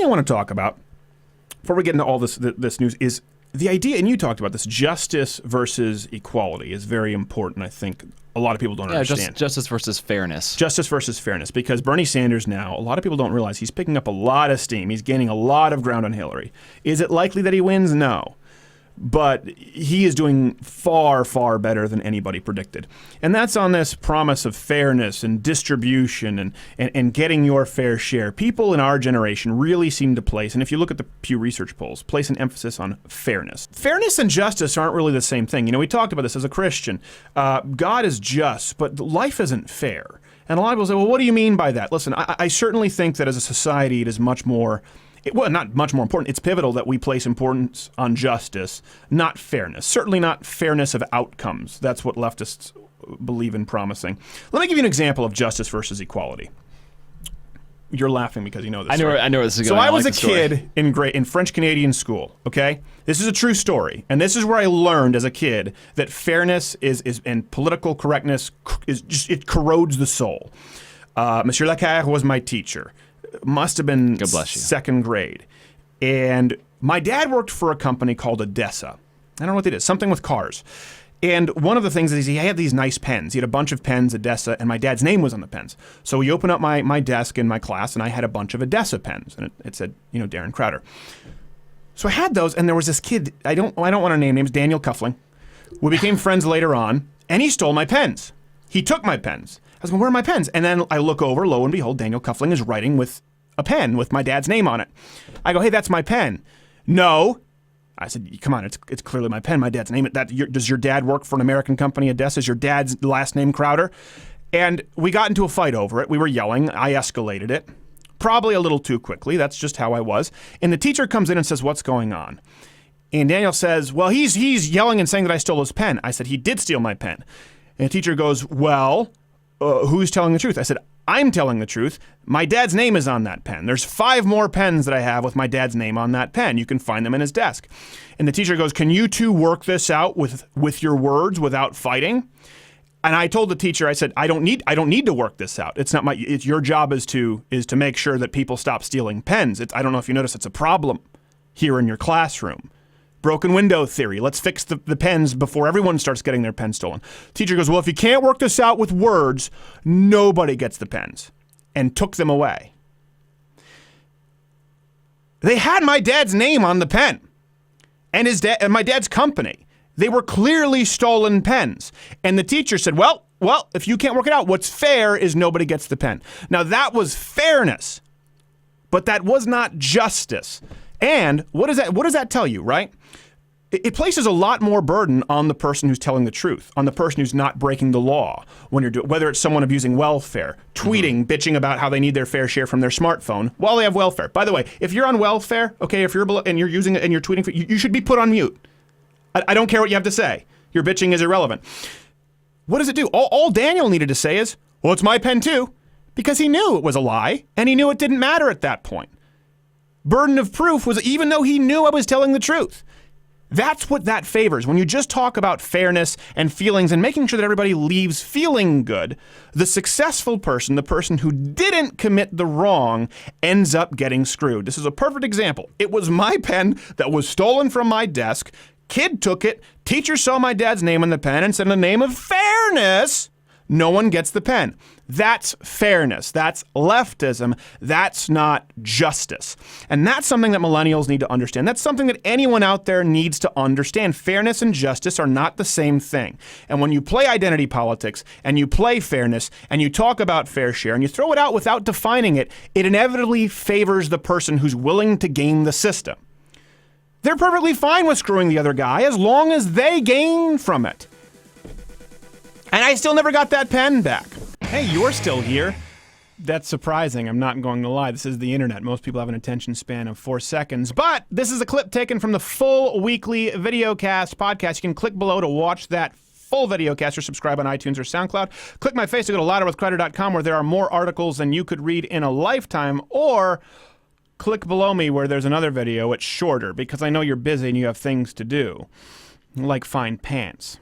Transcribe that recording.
thing I want to talk about before we get into all this news is the idea, and you talked about this, justice versus equality is very important. I think a lot of people don't understand. Justice versus fairness. Justice versus fairness, because Bernie Sanders now, a lot of people don't realize he's picking up a lot of steam. He's gaining a lot of ground on Hillary. Is it likely that he wins? No. But he is doing far, far better than anybody predicted. And that's on this promise of fairness and distribution and getting your fair share. People in our generation really seem to place, and if you look at the Pew Research polls, place an emphasis on fairness. Fairness and justice aren't really the same thing. You know, we talked about this as a Christian. God is just, but life isn't fair. And a lot of people say, well, what do you mean by that? Listen, I certainly think that as a society it is much more not much more important. It's pivotal that we place importance on justice, not fairness. Certainly not fairness of outcomes. That's what leftists believe in promising. Let me give you an example of justice versus equality. You're laughing because you know this. I know where this is going. So I was a kid in French Canadian school, okay? This is a true story. And this is where I learned as a kid that fairness is and political correctness it corrodes the soul. Monsieur Lacaire was my teacher. Must have been second grade. And my dad worked for a company called Odessa. I don't know what they did, something with cars. And one of the things is he had these nice pens. He had a bunch of pens, Odessa, and my dad's name was on the pens. So we opened up my desk in my class, and I had a bunch of Odessa pens. And it said, Darren Crowder. So I had those, and there was this kid, I don't want to name names, Daniel Cuffling. We became friends later on, and he stole my pens. He took my pens. I was going, where are my pens? And then I look over, lo and behold, Daniel Cuffling is writing with a pen with my dad's name on it. I go, hey, that's my pen. No. I said, come on, it's clearly my pen, my dad's name. Does your dad work for an American company, Odessa? Is your dad's last name Crowder? And we got into a fight over it. We were yelling. I escalated it. Probably a little too quickly. That's just how I was. And the teacher comes in and says, what's going on? And Daniel says, well, he's yelling and saying that I stole his pen. I said, he did steal my pen. And the teacher goes, well, who's telling the truth? I said, I'm telling the truth. My dad's name is on that pen. There's 5 more pens that I have with my dad's name on that pen. You can find them in his desk. And the teacher goes, can you two work this out with your words without fighting? And I told the teacher, I said, I don't need to work this out. It's your job is to make sure that people stop stealing pens. I don't know if you notice, it's a problem here in your classroom. Broken window theory. Let's fix the pens before everyone starts getting their pens stolen. Teacher goes, well, if you can't work this out with words, nobody gets the pens, and took them away. They had my dad's name on the pen and my dad's company. They were clearly stolen pens. And the teacher said, well, if you can't work it out, what's fair is nobody gets the pen. Now, that was fairness, but that was not justice. And what does that tell you, right? It places a lot more burden on the person who's telling the truth, on the person who's not breaking the law when you're whether it's someone abusing welfare, tweeting, bitching about how they need their fair share from their smartphone while they have welfare. By the way, if you're on welfare, okay, if you're and you're using it and you're tweeting, you should be put on mute. I don't care what you have to say. Your bitching is irrelevant. What does it do? All Daniel needed to say is, well, it's my pen too, because he knew it was a lie and he knew it didn't matter at that point. Burden of proof was even though he knew I was telling the truth. That's what that favors. When you just talk about fairness and feelings and making sure that everybody leaves feeling good, the successful person, the person who didn't commit the wrong, ends up getting screwed. This is a perfect example. It was my pen that was stolen from my desk. Kid took it. Teacher saw my dad's name on the pen and said, in the name of fairness, no one gets the pen. That's fairness. That's leftism. That's not justice. And that's something that millennials need to understand. That's something that anyone out there needs to understand. Fairness and justice are not the same thing. And when you play identity politics and you play fairness and you talk about fair share and you throw it out without defining it, it inevitably favors the person who's willing to game the system. They're perfectly fine with screwing the other guy as long as they gain from it. And I still never got that pen back. Hey, you're still here. That's surprising. I'm not going to lie. This is the internet. Most people have an attention span of 4 seconds. But this is a clip taken from the full weekly videocast podcast. You can click below to watch that full videocast or subscribe on iTunes or SoundCloud. Click my face to go to louderwithcrowder.com where there are more articles than you could read in a lifetime. Or click below me where there's another video. It's shorter because I know you're busy and you have things to do, like find pants.